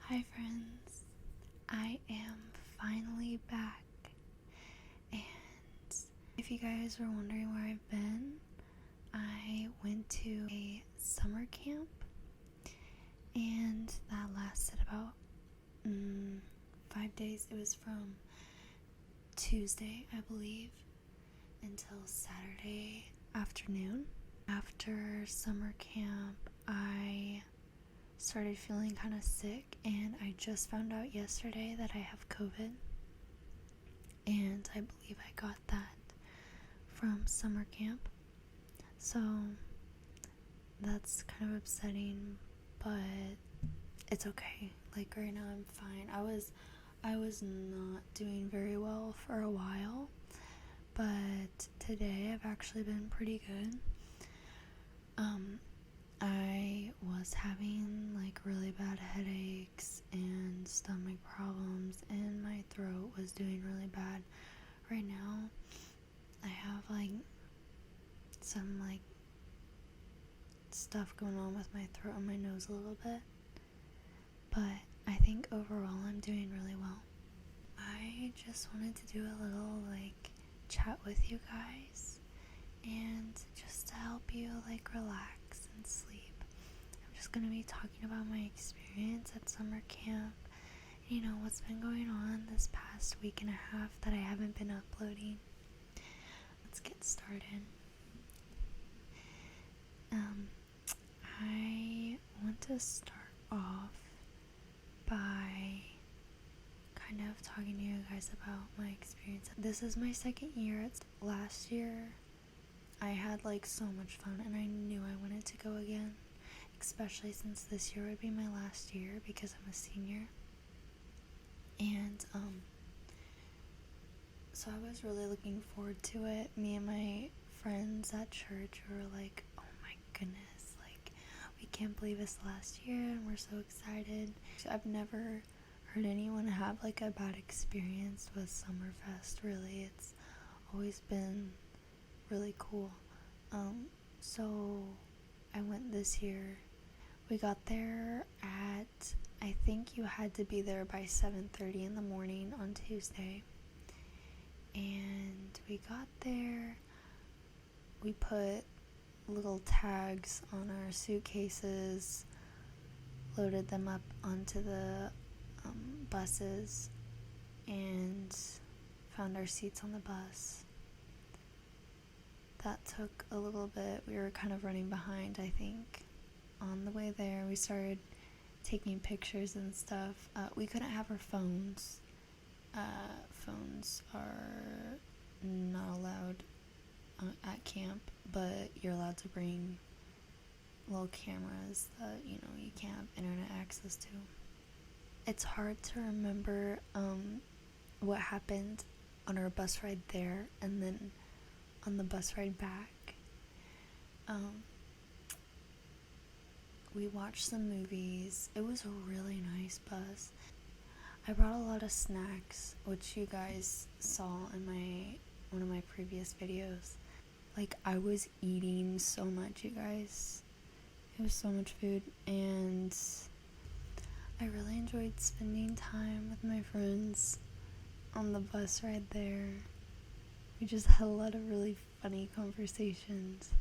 Hi friends, I am finally back, and if you guys were wondering where I've been, I went to a summer camp, and that lasted about 5 days. It was from Tuesday, I believe, until Saturday afternoon. After summer camp, I started feeling kind of sick, and I just found out yesterday that I have COVID, and I believe I got that from summer camp, so that's kind of upsetting, but it's okay. Like right now I'm fine. I was not doing very well for a while, but today I've actually been pretty good. I was having like really bad headaches and stomach problems, and my throat was doing really bad. Right now I have like some like stuff going on with my throat and my nose a little bit, but I think overall I'm doing really well. I just wanted to do a little like chat with you guys, and just to help you like relax and sleep. I'm just gonna be talking about my experience at summer camp, you know, what's been going on this past week and a half that I haven't been uploading. Let's get started. I want to start off by kind of talking to you guys about my experience. This is my second year. Last year I had like so much fun, and I knew I wanted to go again, especially since this year would be my last year because I'm a senior. And so I was really looking forward to it. Me and my friends at church were like, oh my goodness, like we can't believe it's last year and we're so excited. I've never heard anyone have like a bad experience with Summerfest, really. It's always been really cool. So I went this year. We got there at, I think you had to be there by 7:30 in the morning on Tuesday. And we got there, we put little tags on our suitcases, loaded them up onto the buses, and found our seats on the bus. That took a little bit. We were kind of running behind, I think. On the way there, we started taking pictures and stuff. We couldn't have our phones. Phones are not allowed at camp, but you're allowed to bring little cameras that, you know, you can't have internet access to. It's hard to remember what happened on our bus ride there and then on the bus ride back. We watched some movies. It was a really nice bus. I brought a lot of snacks, which you guys saw in one of my previous videos. Like, I was eating so much, you guys. It was so much food, and I really enjoyed spending time with my friends on the bus ride there. We just had a lot of really funny conversations.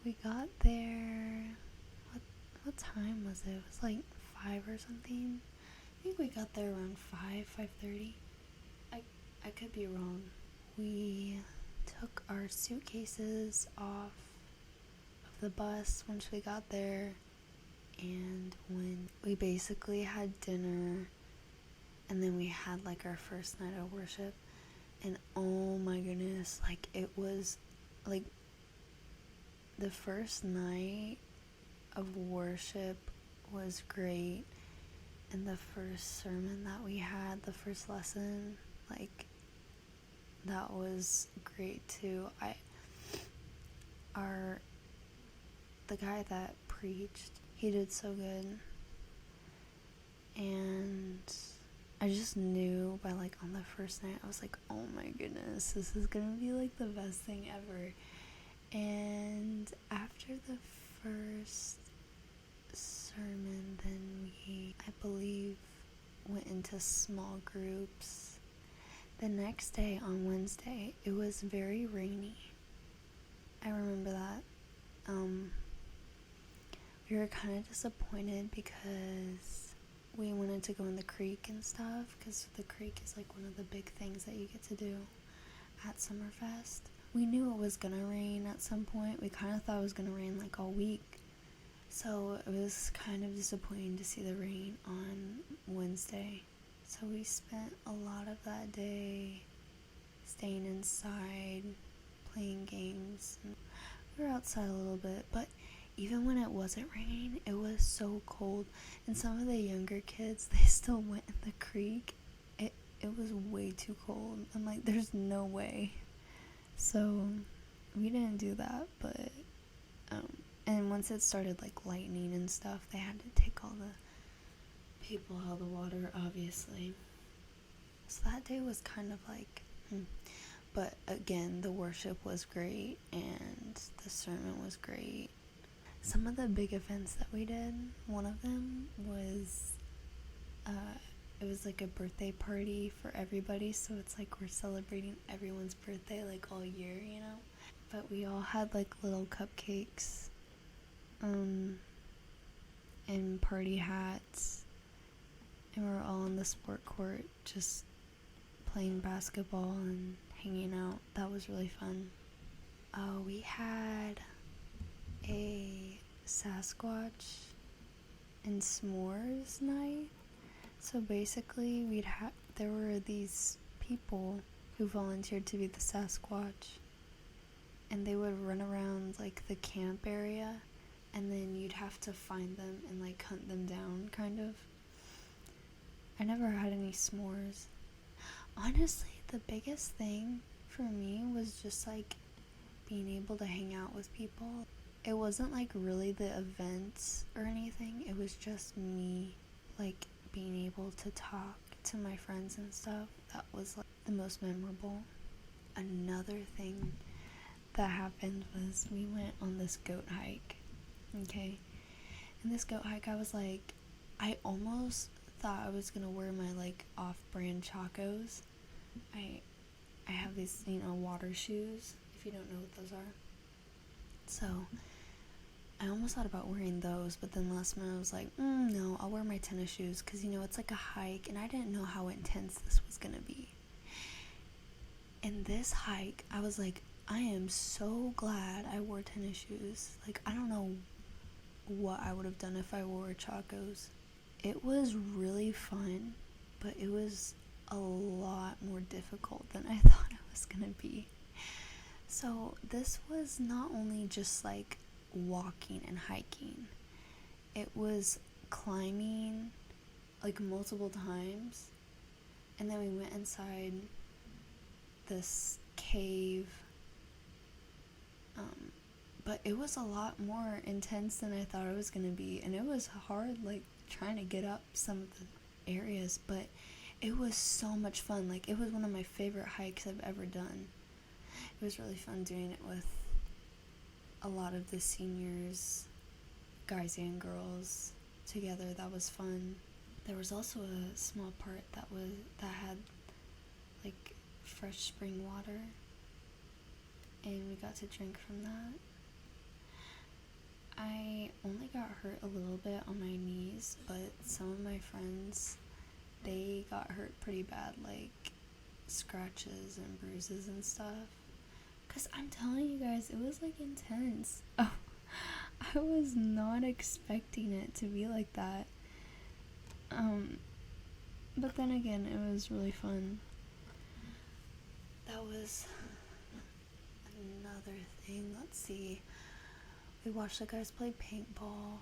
We got there, what time was it? It was like 5 or something. I think we got there around 5:30. I could be wrong. We took our suitcases off of the bus once we got there, and when we basically had dinner, and then we had like our first night of worship, and oh my goodness, like it was like the first night of worship was great. And the first sermon that we had, the first lesson, like, that was great too. The guy that preached, he did so good. And I just knew by like on the first night, I was like, oh my goodness, this is gonna be like the best thing ever. And after the first sermon, then I believe went into small groups. The next day, on Wednesday, it was very rainy. I remember that. We were kind of disappointed because we wanted to go in the creek and stuff, because the creek is like one of the big things that you get to do at Summerfest. We knew it was gonna rain at some point. We kind of thought it was gonna rain like all week. So it was kind of disappointing to see the rain on Wednesday. So we spent a lot of that day staying inside, playing games. And we were outside a little bit, but even when it wasn't raining, it was so cold. And some of the younger kids, they still went in the creek. It was way too cold. I'm like, there's no way. So we didn't do that, but and once it started like lightning and stuff, they had to take all the people out of the water, obviously. So that day was kind of like but again, the worship was great and the sermon was great. Some of the big events that we did, one of them was it was like a birthday party for everybody, so it's like we're celebrating everyone's birthday like all year, you know? But we all had like little cupcakes and party hats, and we were all in the sport court just playing basketball and hanging out. That was really fun. We had a Sasquatch and s'mores night. So basically there were these people who volunteered to be the Sasquatch, and they would run around like the camp area, and then you'd have to find them and like hunt them down, kind of. I never had any s'mores. Honestly, the biggest thing for me was just like being able to hang out with people. It wasn't like really the events or anything, it was just me like being able to talk to my friends and stuff. That was like the most memorable. Another thing that happened was we went on this goat hike. Okay, in this goat hike I was like, I almost thought I was gonna wear my like off-brand Chacos. I have these, water shoes, if you don't know what those are. So I almost thought about wearing those, but then last minute I was like, no, I'll wear my tennis shoes, because it's like a hike, and I didn't know how intense this was gonna be. In this hike, I was like, I am so glad I wore tennis shoes. Like, I don't know what I would have done if I wore Chacos. It was really fun, but it was a lot more difficult than I thought it was gonna be. So this was not only just like walking and hiking, it was climbing like multiple times, and then we went inside this cave, but it was a lot more intense than I thought it was gonna be, and it was hard like trying to get up some of the areas, but it was so much fun. Like, it was one of my favorite hikes I've ever done. It was really fun doing it with a lot of the seniors, guys and girls, together. That was fun. There was also a small part that had like fresh spring water, and we got to drink from that. I only got hurt a little bit on my knees, but some of my friends, they got hurt pretty bad, like scratches and bruises and stuff. Cause I'm telling you guys, it was like intense. Oh, I was not expecting it to be like that. But then again, it was really fun. That was another thing. Let's see. We watched the guys play paintball.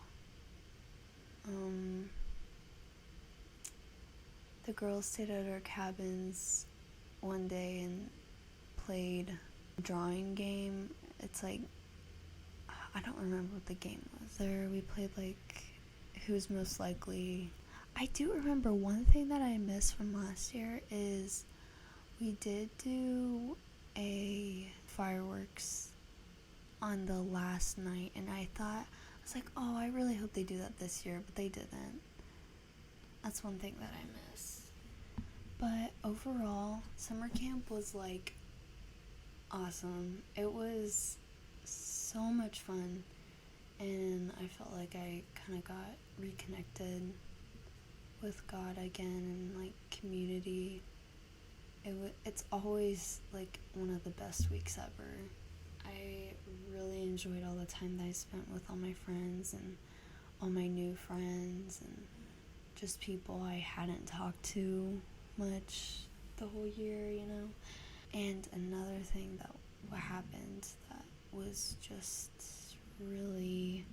The girls stayed at our cabins one day and played a drawing game. It's like, I don't remember what the game was. There we played like who's most likely. I do remember one thing that I missed from last year is we did do a fireworks on the last night, and I was like, oh, I really hope they do that this year, but they didn't. That's one thing that I miss. But overall, summer camp was like awesome. It was so much fun, and I felt like I kind of got reconnected with God again, and like community. It's always like one of the best weeks ever. I really enjoyed all the time that I spent with all my friends and all my new friends and just people I hadn't talked to much the whole year, you know. And another thing that happened that was just really,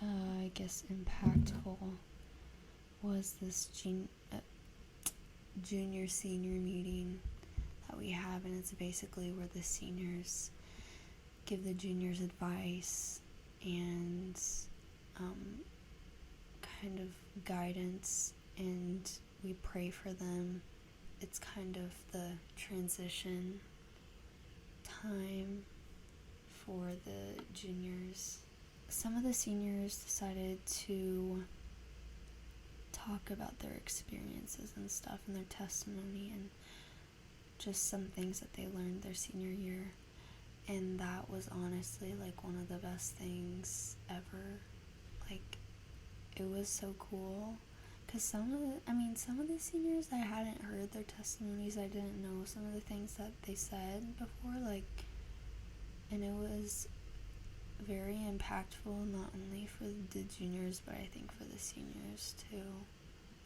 I guess, impactful was this junior senior meeting that we have, and it's basically where the seniors give the juniors advice and kind of guidance, and we pray for them. It's kind of the transition time for the juniors. Some of the seniors decided to talk about their experiences and stuff and their testimony and just some things that they learned their senior year, and that was honestly like one of the best things ever. Like, it was so cool, because some of the seniors, I hadn't heard their testimonies. I didn't know some of the things that they said before, like, and it was very impactful, not only for the juniors, but I think for the seniors too.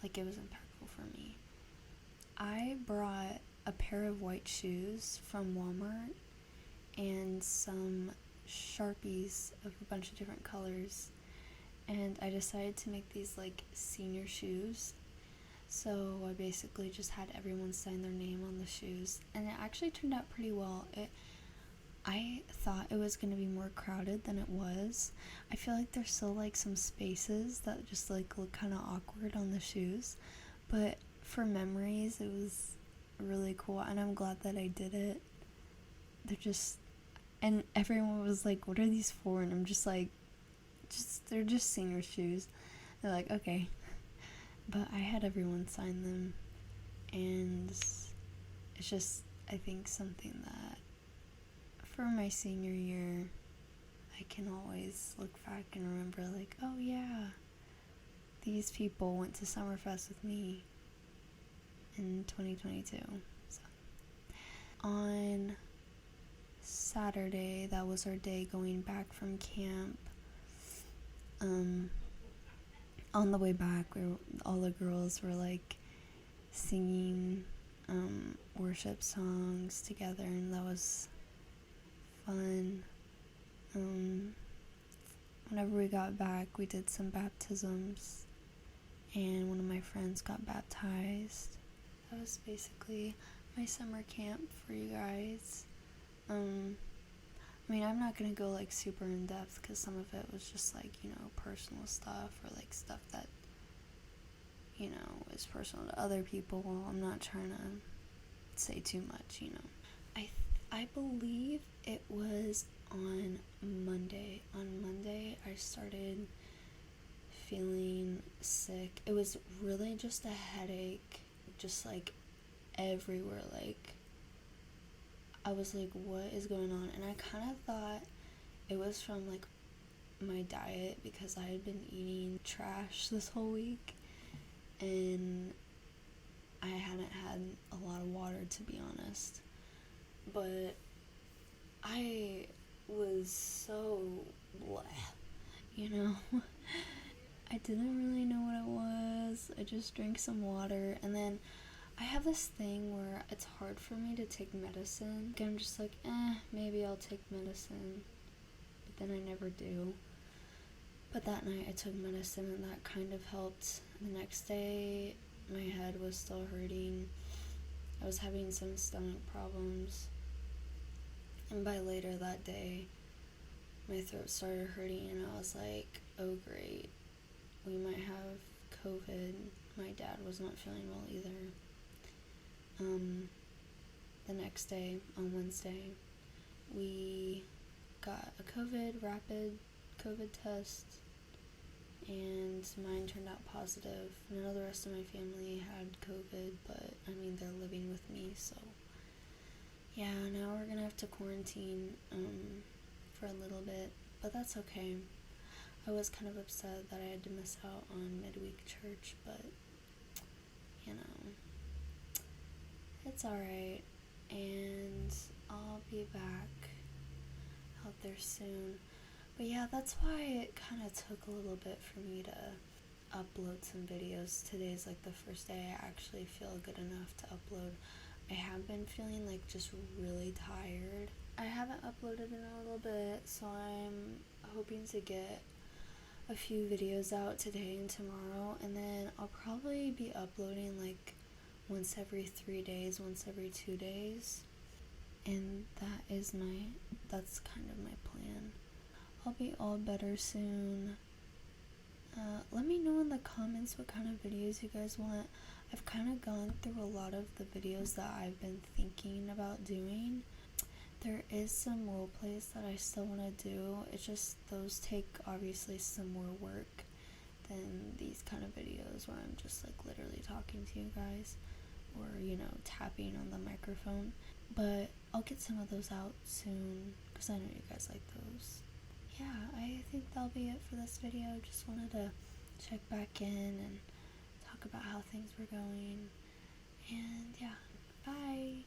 Like, it was impactful for me. I brought a pair of white shoes from Walmart and some Sharpies of a bunch of different colors, and I decided to make these like senior shoes. So I basically just had everyone sign their name on the shoes, and it actually turned out pretty well. I thought it was going to be more crowded than it was. I feel like there's still like some spaces that just like look kind of awkward on the shoes, but for memories it was really cool, and I'm glad that I did it. And everyone was like, what are these for? And I'm just like, they're just senior shoes. They're like, okay. But I had everyone sign them, and it's just, I think, something that for my senior year I can always look back and remember, like, oh yeah, these people went to Summerfest with me in 2022. So on Saturday, that was our day going back from camp. On the way back, all the girls were like singing worship songs together, and that was fun. Whenever we got back, we did some baptisms, and one of my friends got baptized. That was basically my summer camp for you guys. I'm not gonna go like super in depth, because some of it was just like, personal stuff, or like stuff that, is personal to other people. I'm not trying to say too much, I believe it was on Monday. On Monday, I started feeling sick. It was really just a headache, just like everywhere. Like, I was like, what is going on? And I kind of thought it was from like my diet, because I had been eating trash this whole week, and I hadn't had a lot of water, to be honest. But I was so bleh, I didn't really know what it was. I just drank some water, and then I have this thing where it's hard for me to take medicine. I'm just like, maybe I'll take medicine, but then I never do. But that night I took medicine, and that kind of helped. The next day, my head was still hurting. I was having some stomach problems, and by later that day, my throat started hurting, and I was like, oh great, we might have COVID. My dad was not feeling well either. The next day, on Wednesday, we got a rapid COVID test, and mine turned out positive. None of the rest of my family had COVID, but I mean, they're living with me, so yeah, now we're gonna have to quarantine for a little bit, but that's okay. I was kind of upset that I had to miss out on midweek church, but you know, it's alright, and I'll be back out there soon. But yeah, that's why it kind of took a little bit for me to upload some videos. Today's like the first day I actually feel good enough to upload. I have been feeling like just really tired. I haven't uploaded in a little bit, so I'm hoping to get a few videos out today and tomorrow, and then I'll probably be uploading like once every 3 days, once every 2 days. And that's kind of my plan. I'll be all better soon. Let me know in the comments what kind of videos you guys want. I've kind of gone through a lot of the videos that I've been thinking about doing. There is some role plays that I still want to do. It's just those take obviously some more work than these kind of videos where I'm just like literally talking to you guys, or tapping on the microphone. But I'll get some of those out soon because I know you guys like those. Yeah, I think that'll be it for this video. Just wanted to check back in and talk about how things were going. And yeah, bye.